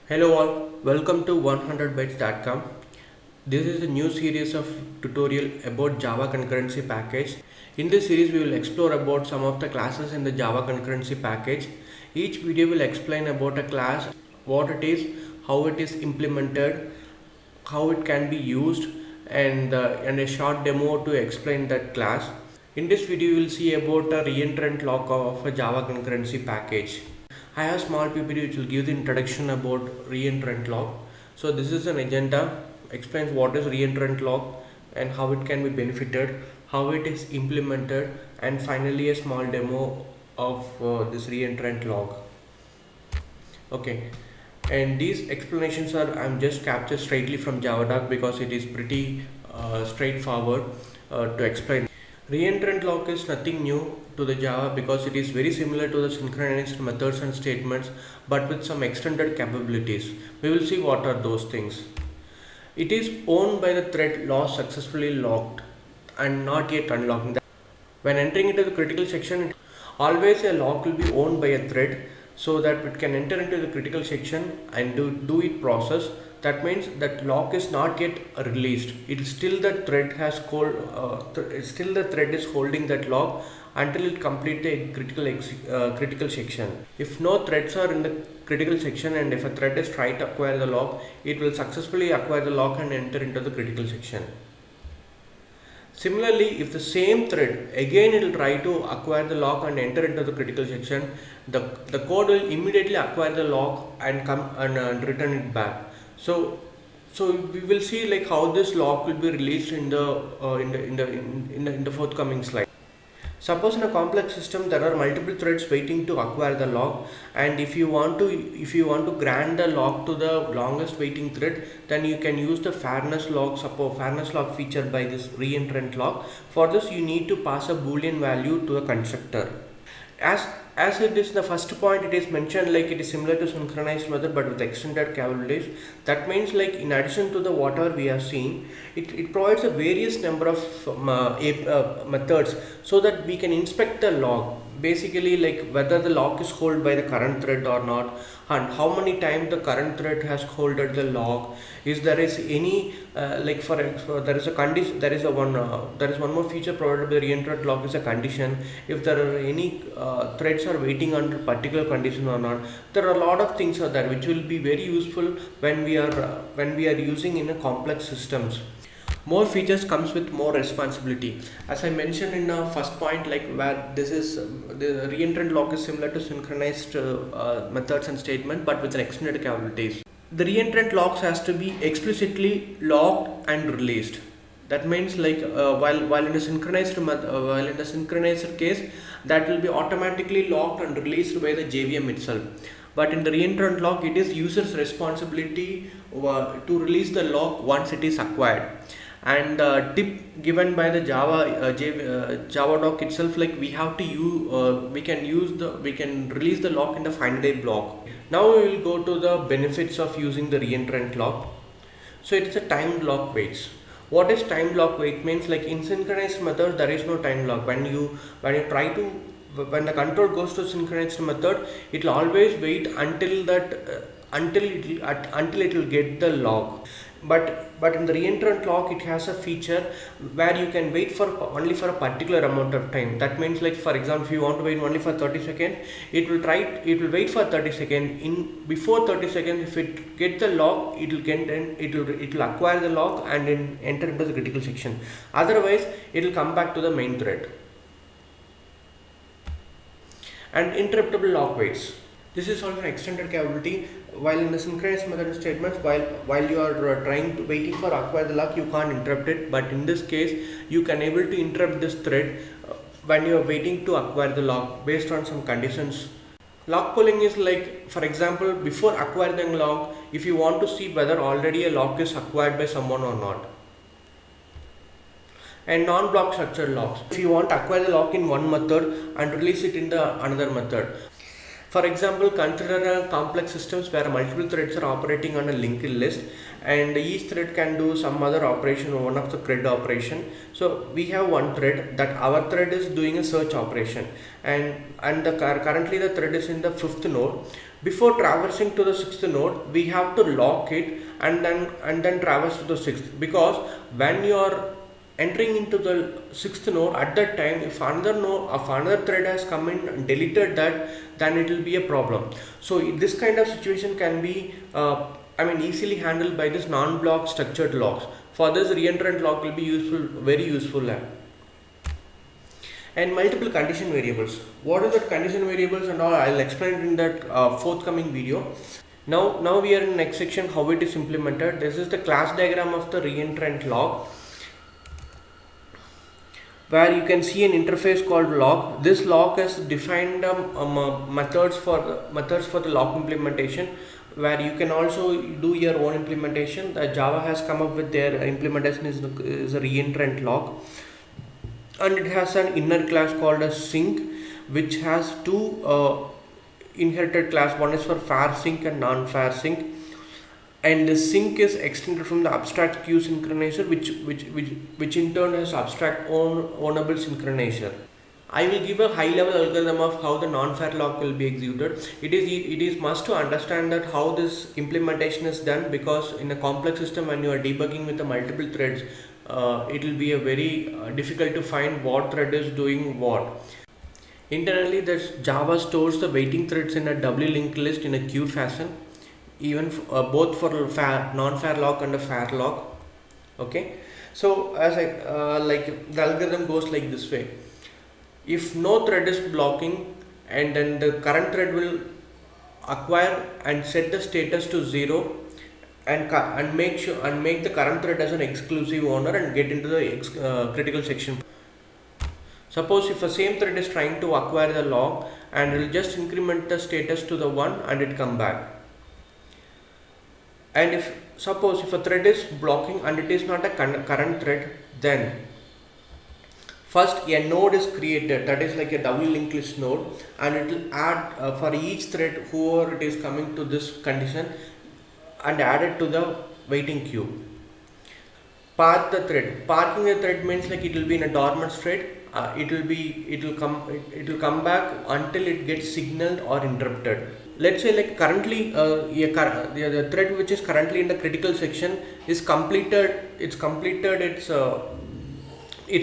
Hello all, welcome to 100bytes.com. This is a new series of tutorial about Java concurrency package. In this series we will explore about some of the classes in the Java concurrency package. Each video will explain about a class, what it is, how it is implemented, how it can be used and a short demo to explain that class. In this video you will see about a reentrant lock of a Java concurrency package. I have small PPT which will give the introduction about reentrant lock. So this is an agenda, explains what is reentrant lock and how it can be benefited, how it is implemented, and finally a small demo of this reentrant lock. Okay, and these explanations are I'm just captured straightly from Javadoc because it is pretty straightforward to explain. Reentrant lock is nothing new to the Java because it is very similar to the synchronized methods and statements but with some extended capabilities. We will see what are those things. It is owned by the thread lost successfully locked and not yet unlocked. When entering into the critical section, always a lock will be owned by a thread so that it can enter into the critical section and do it process. That means that lock is not yet released. It is still the thread still the thread is holding that lock until it completes the critical section. If no threads are in the critical section and if a thread is trying to acquire the lock, it will successfully acquire the lock and enter into the critical section. Similarly, if the same thread again it will try to acquire the lock and enter into the critical section, the code will immediately acquire the lock and come and return it back. So we will see like how this lock will be released in the forthcoming slide. Suppose in a complex system there are multiple threads waiting to acquire the lock, and if you want to grant the lock to the longest waiting thread, then you can use the fairness lock feature by this reentrant lock. For this you need to pass a boolean value to a constructor. As it is the first point, it is mentioned like it is similar to synchronized method but with extended capabilities. That means like in addition to the whatever we have seen, it provides a various number of methods so that we can inspect the log. Basically like whether the lock is held by the current thread or not, and how many times the current thread has holded the lock. Is there is any there is a condition, there is one more feature provided by the reentrant lock is a condition. If there are any threads are waiting under particular condition or not. There are a lot of things are there which will be very useful when we are using in a complex systems. More features comes with more responsibility. As I mentioned in the first point, like where this is the reentrant lock is similar to synchronized methods and statement but with an extended capabilities. The reentrant locks has to be explicitly locked and released. That means like while in a synchronized case, that will be automatically locked and released by the JVM itself. But in the reentrant lock, it is user's responsibility to release the lock once it is acquired. And tip given by the Javadoc itself, like we have to use we can release the lock in the finite block. Now we will go to the benefits of using the reentrant lock. So it's a timed lock waits. What is time block wait means? Like in synchronized method there is no time block. When the control goes to synchronized method, it will always wait until it will get the lock. But in the reentrant lock it has a feature where you can wait for only for a particular amount of time. That means like for example if you want to wait only for 30 seconds, it will wait for 30 seconds. Before 30 seconds, if it gets the lock, it will acquire the lock and enter into the critical section. Otherwise it will come back to the main thread. And interruptible lock waits. This is also an extended capability. While in the synchronized method statements, while you are waiting for acquire the lock, you can't interrupt it. But in this case, you can able to interrupt this thread when you are waiting to acquire the lock based on some conditions. Lock pulling is like, for example, before acquiring the lock, if you want to see whether already a lock is acquired by someone or not. And non-block structured locks. If you want to acquire the lock in one method and release it in the another method. For example, consider a complex systems where multiple threads are operating on a linked list, and each thread can do some other operation, one of the thread operation. So we have one thread that our thread is doing a search operation, and currently the thread is in the 5th node. Before traversing to the 6th node, we have to lock it and then traverse to the 6th, because when you are entering into the 6th node, at that time if another thread has come in and deleted that, then it will be a problem. So this kind of situation can be easily handled by this non-block structured locks. For this, re-entrant lock will be useful, very useful. And multiple condition variables. What are the condition variables and all, I'll explain in that forthcoming video. Now we are in the next section, how it is implemented. This is the class diagram of the re-entrant lock, where you can see an interface called lock. This lock has defined methods for the lock implementation, where you can also do your own implementation. Java has come up with their implementation is a re-entrant lock, and it has an inner class called a sync, which has two inherited class. One is for fair sync and non-fair sync, and the sync is extended from the abstract queue synchronizer, which in turn has abstract ownable synchronizer. I will give a high level algorithm of how the non-fair lock will be executed. It is must to understand that how this implementation is done, because in a complex system, when you are debugging with the multiple threads, it will be a very difficult to find what thread is doing what. Internally, the Java stores the waiting threads in a doubly linked list in a queue fashion, even both for non-fair lock and a fair lock. Okay, so as the algorithm goes like this way. If no thread is blocking, and then the current thread will acquire and set the status to 0, and make the current thread as an exclusive owner and get into the critical section. Suppose if the same thread is trying to acquire the lock, and it will just increment the status to the 1 and it come back. And if a thread is blocking and it is not a current thread, then first a node is created, that is like a double linked list node, and it will add for each thread whoever it is coming to this condition, and add it to the waiting queue. Park the thread. Parking the thread means like it will be in a dormant state. It will come back until it gets signaled or interrupted. Let's say like currently the thread which is currently in the critical section is completed. It's completed its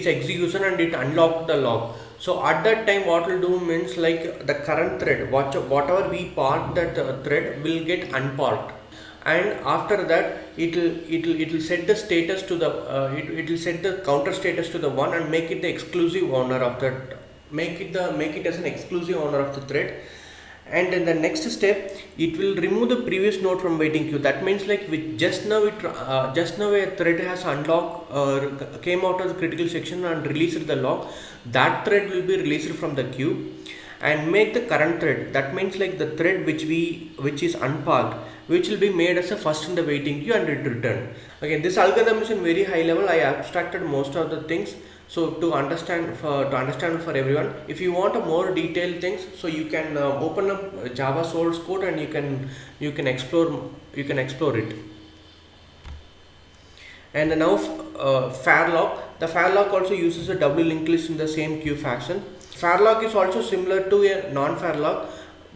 execution, and it unlocked the lock. So at that time, what will do means like the current thread, whatever we parked, that thread will get unparked, and after that it will set the status to the it will set the counter status to the 1 and make it the exclusive owner of that, make it as an exclusive owner of the thread. And in the next step, it will remove the previous node from waiting queue. That means like with just now a thread has unlocked, came out of the critical section and released the lock. That thread will be released from the queue and make the current thread. That means like the thread which is unparked, which will be made as a first in the waiting queue, and it return. Okay, this algorithm is in very high level. I abstracted most of the things. So to understand for everyone, if you want a more detailed things, so you can open up Java source code and you can explore it. And now fair lock. The fair lock also uses a double linked list in the same queue fashion. Fair lock is also similar to a non-fair lock,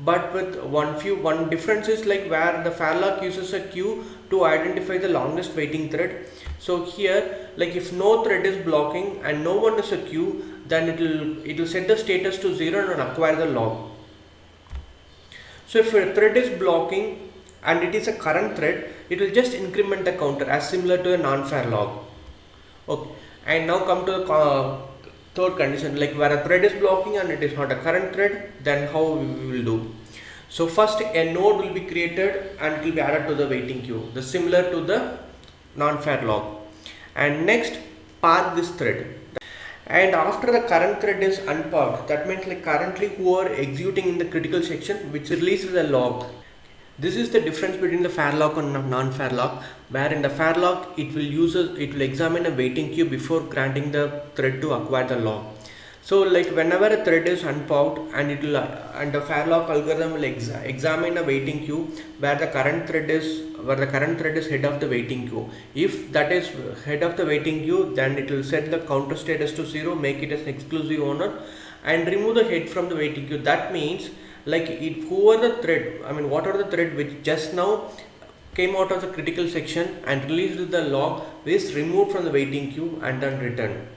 but with one difference is like where the fair lock uses a queue to identify the longest waiting thread. So here, like if no thread is blocking and no one is a queue, then it will set the status to 0 and acquire the log. So if a thread is blocking and it is a current thread, it will just increment the counter as similar to a non-fair log. Okay, and now come to the third condition, like where a thread is blocking and it is not a current thread, then how we will do. So first a node will be created and it will be added to the waiting queue, the similar to the non-fair log. And next, park this thread. And after the current thread is unparked, that means like currently who are executing in the critical section, which releases the log. This is the difference between the fair lock and non-fair lock, where in the fair lock it will examine a waiting queue before granting the thread to acquire the log. So like whenever a thread is unpacked, and it will and the fair lock algorithm will examine a waiting queue where the current thread is head of the waiting queue. If that is head of the waiting queue, then it will set the counter status to 0, make it as an exclusive owner, and remove the head from the waiting queue. That means like whoever the thread, whatever the thread which just now came out of the critical section and released the lock is removed from the waiting queue and then returned.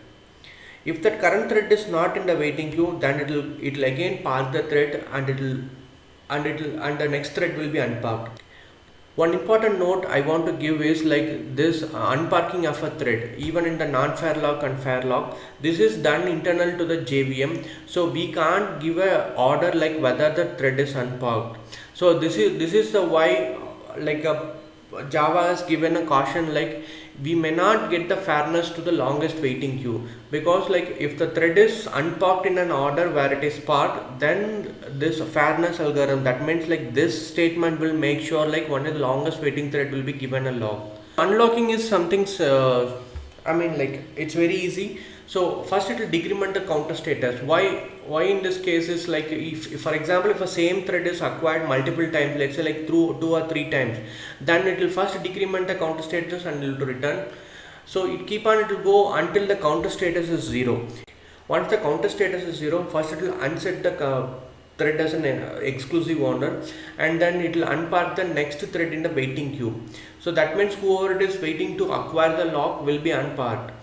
If that current thread is not in the waiting queue, then it'll again park the thread, and the next thread will be unparked. One important note I want to give is like this unparking of a thread, even in the non-fair lock and fair lock, this is done internal to the JVM, so we can't give a order like whether the thread is unparked. So this is the why like Java has given a caution like we may not get the fairness to the longest waiting queue, because like if the thread is unparked in an order where it is parked, then this fairness algorithm, that means like this statement will make sure like only the longest waiting thread will be given a lock. Unlocking is something like it's very easy. So first it will decrement the counter status. Why in this case is like if for example if a same thread is acquired multiple times, let's say like through 2 or 3 times, then it will first decrement the counter status and it will return. So it will go until the counter status is 0. Once the counter status is 0, first it will unset the thread as an exclusive owner, and then it will unpark the next thread in the waiting queue. So that means whoever it is waiting to acquire the lock will be unparked.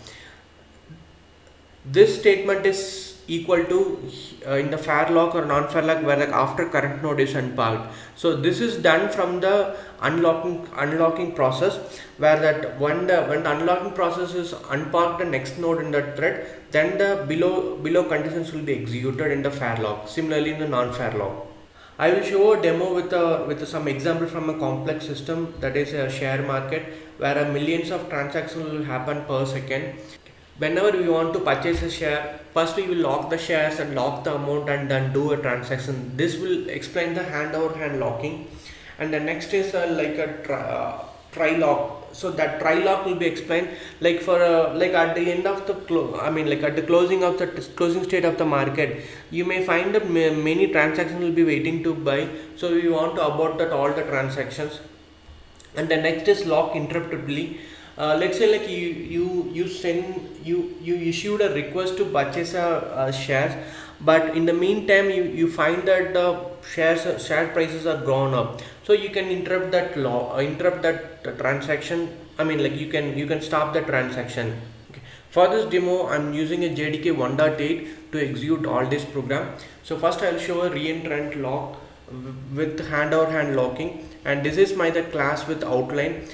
This statement is equal to in the fair lock or non-fair lock where the after current node is unparked. So this is done from the unlocking process, where that when the unlocking process is unparked the next node in that thread, then the below conditions will be executed in the fair lock. Similarly in the non-fair lock. I will show a demo with some example from a complex system, that is a share market, where millions of transactions will happen per second. Whenever we want to purchase a share, first we will lock the shares and lock the amount and then do a transaction. This will explain the hand over hand locking. And the next is like a try lock. So that try lock will be explained like for like at the end of the at the closing state of the market, you may find that many transactions will be waiting to buy. So we want to abort that all the transactions. And the next is lock interruptedly. Let's say like you issued a request to purchase a shares, but in the meantime you find that the share prices are gone up, so you can interrupt that transaction. You can stop the transaction. Okay. For this demo I'm using a JDK 1.8 to execute all this program. So first I'll show a re-entrant lock with hand over hand locking, and this is the class with outline,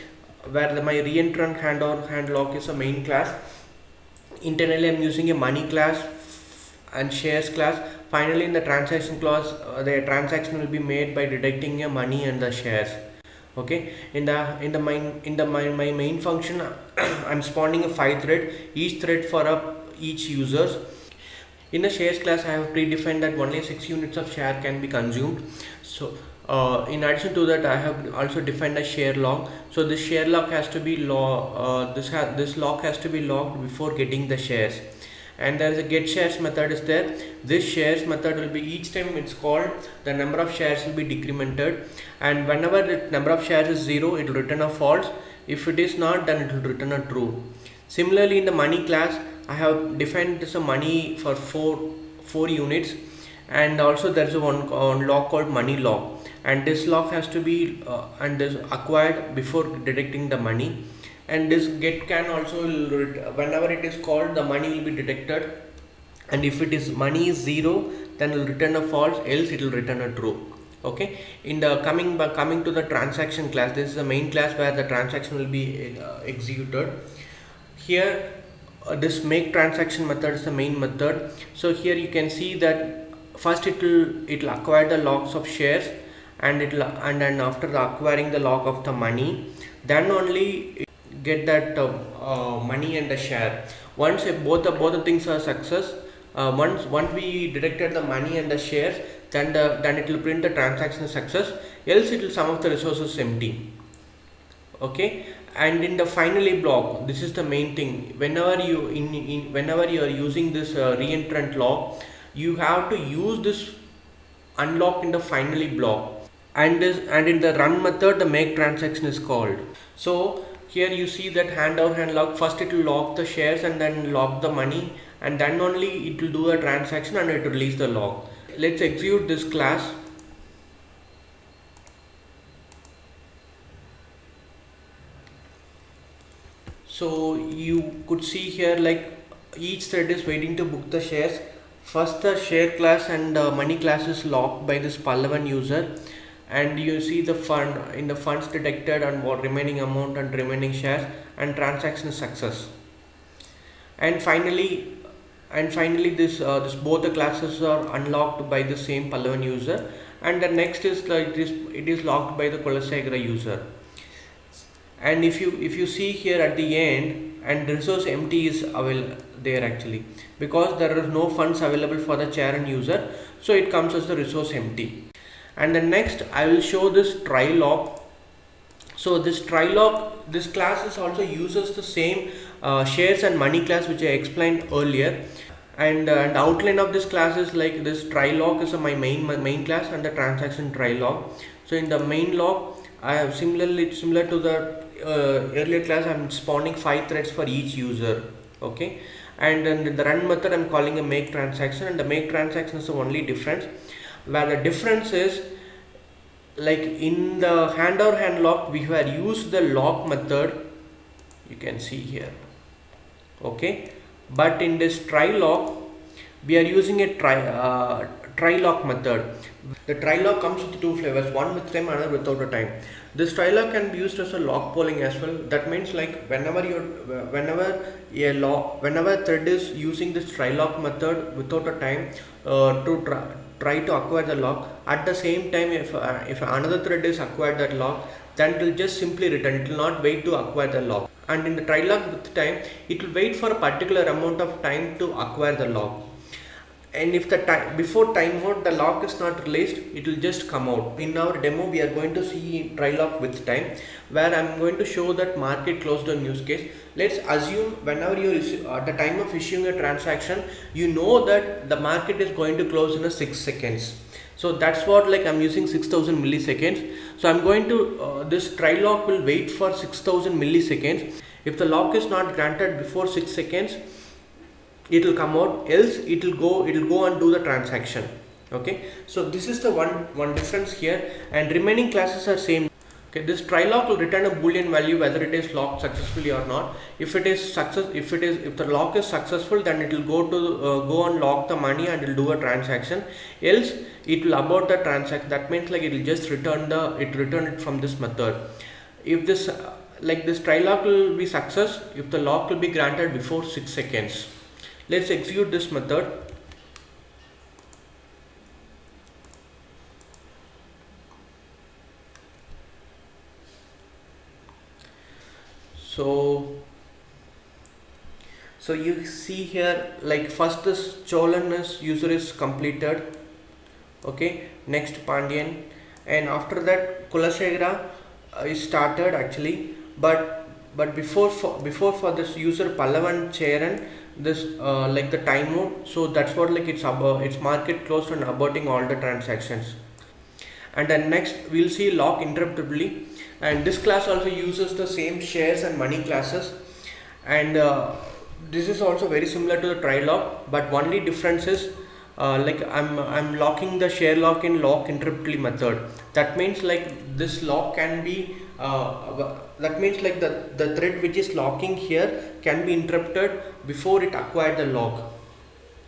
where my re-entrant hand over hand lock is a main class. Internally I'm using a money class and shares class. Finally in the transaction clause, the transaction will be made by detecting a money and the shares. Okay, in my main function I'm spawning a 5 thread, each thread for each users. In the shares class I have predefined that only 6 units of share can be consumed. So in addition to that, I have also defined a share lock. So this share lock has to be this lock has to be locked before getting the shares. And there is a get shares method is there. This shares method will be, each time it's called, the number of shares will be decremented, and whenever the number of shares is 0, it will return a false. If it is not, then it will return a true. Similarly in the money class, I have defined this a money for 4 units, and also there is a one lock called money lock, and this lock has to be and is acquired before detecting the money. And this get can also, whenever it is called, the money will be detected, and if it is money is 0, then it will return a false, else it will return a true. Okay, in the coming to the transaction class, this is the main class where the transaction will be executed. Here this make transaction method is the main method. So here you can see that first it will acquire the locks of shares, and then after acquiring the lock of the money, then only get that money and the share. Once both the things are success, once we detected the money and the shares, then it will print the transaction success, else it will some of the resources empty. okay. And in the finally block, this is the main thing. Whenever you whenever you are using this reentrant lock, you have to use this unlock in the finally block, and in the run method the make transaction is called. So here you see that hand over hand lock. First it will lock the shares and then lock the money, and then only it will do a transaction and it will release the lock. Let's execute this class. So you could see here like each thread is waiting to book the shares. First the share class and money class is locked by this Pallavan user, and you see the fund in the funds detected and what remaining amount and remaining shares, and transaction success. And finally this both the classes are unlocked by the same Pallavan user, and the next is like it is locked by the Kulasekhara user. And if you see here at the end, and resource empty is available there actually, because there are no funds available for the Charan user, so it comes as the resource empty. And the next I will show this try lock. So this try lock, this class is also uses the same shares and money class which I explained earlier, and the outline of this class is like this try lock is my main class and the transaction try lock. So in the main lock I have similar to the earlier class, I am spawning 5 threads for each user, okay. And in the run method I am calling a make transaction, and the make transaction is the only difference, where the difference is like in the hand over hand lock we have used the lock method, you can see here, okay. But in this try lock we are using a try lock method. The try lock comes with two flavors, one with time, another without a time. This try lock can be used as a lock polling as well. That means like whenever a thread is using this try lock method without a time to try to acquire the lock, at the same time if another thread is acquired that lock, then it will just simply return, it will not wait to acquire the lock. And in the try lock with time, it will wait for a particular amount of time to acquire the lock. And if the time before time mode the lock is not released, it will just come out. In our demo we are going to see try lock with time, where I am going to show that market closed down use case. Let's assume whenever you at the time of issuing a transaction, you know that the market is going to close in a 6 seconds. So that's what, like, I'm using 6000 milliseconds. So I'm going to this try lock will wait for 6000 milliseconds. If the lock is not granted before 6 seconds, it will come out, else it will go and do the transaction, okay. So this is the one difference here, and remaining classes are same, okay. This try lock will return a boolean value whether it is locked successfully or not. If the lock is successful, then it will go and lock the money and it will do a transaction, else it will abort the transaction. That means like it will just return it from this method. If this this try lock will be success if the lock will be granted before 6 seconds. Let's execute this method. So you see here, like, first this Cholan user is completed, okay. Next Pandyan, and after that Kulasekhara is started actually, but before for this user Pallavan Charan, this the time mode. So that's what, like, it's market closed and aborting all the transactions. And then next we'll see lock interruptibility, and this class also uses the same shares and money classes, and this is also very similar to the try lock, but only difference is I'm locking the share lock in lock interruptibility method. That means like this lock can be that means like the thread which is locking here can be interrupted before it acquired the lock.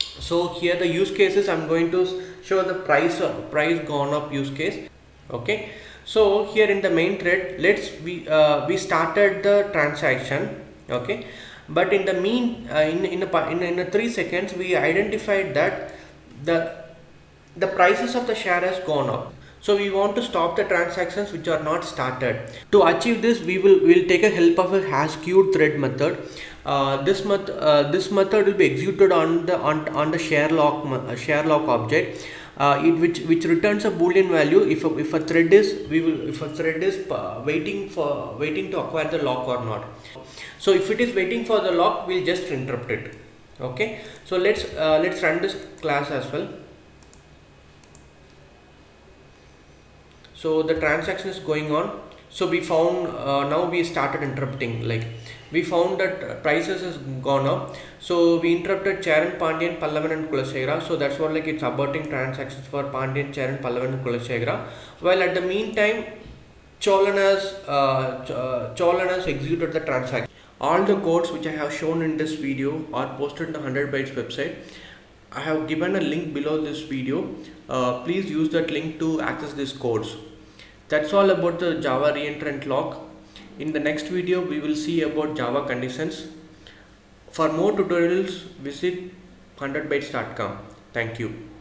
So here the use cases I'm going to show the price gone up use case, okay. So here in the main thread, we started the transaction, okay, but in the in 3 seconds we identified that the prices of the share has gone up. So we want to stop the transactions which are not started. To achieve this, we'll take a help of a hash queued thread method. This method will be executed on the share lock object, which returns a boolean value if a thread is waiting to acquire the lock or not. So if it is waiting for the lock, we'll just interrupt it. Okay, so let's run this class as well. So the transaction is going on. So we found now we started interrupting, like we found that prices has gone up. So we interrupted Charan, Pandyan, Pallavan and Kulasekara. So that's what, like, it's aborting transactions for Pandyan, Charan, Pallavan and Kulasekara. While at the meantime, Cholan has executed the transaction. All the codes which I have shown in this video are posted in the 100 bytes website. I have given a link below this video. Please use that link to access these codes. That's all about the Java reentrant lock. In the next video, we will see about Java conditions. For more tutorials, visit 100bytes.com. Thank you.